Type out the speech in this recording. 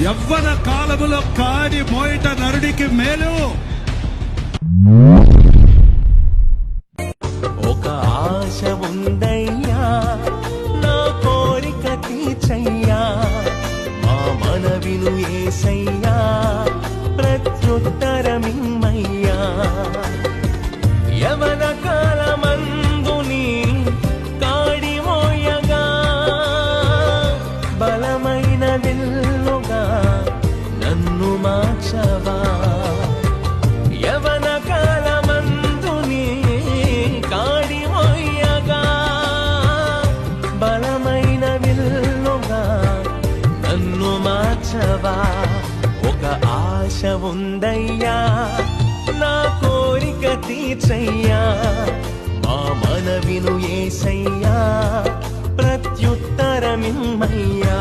యవ్వన కాలములో కాడి మోయట నరుడికి మేలు. ఒక ఆశ ఉందయ్యా, నా కోరిక తీర్చయ్యా, మా మనవిను యేసయ్యా, ప్రత్యుత్తరమిమ్మయ్యా. యవన కాలమందుని కాడి మోయగా, బలమైన విల్లుగా నన్ను మార్చవా. యవన కాలమందుని కాడి మోయగా, బలమైన విల్లుగా నన్ను మార్చవా. ఒక ఆశ ఉందయ్యా, నా కోరిక తీర్చయ్యా, మా మనవిను యేసయ్యా, ప్రత్యుత్తరమిమ్మయ్యా.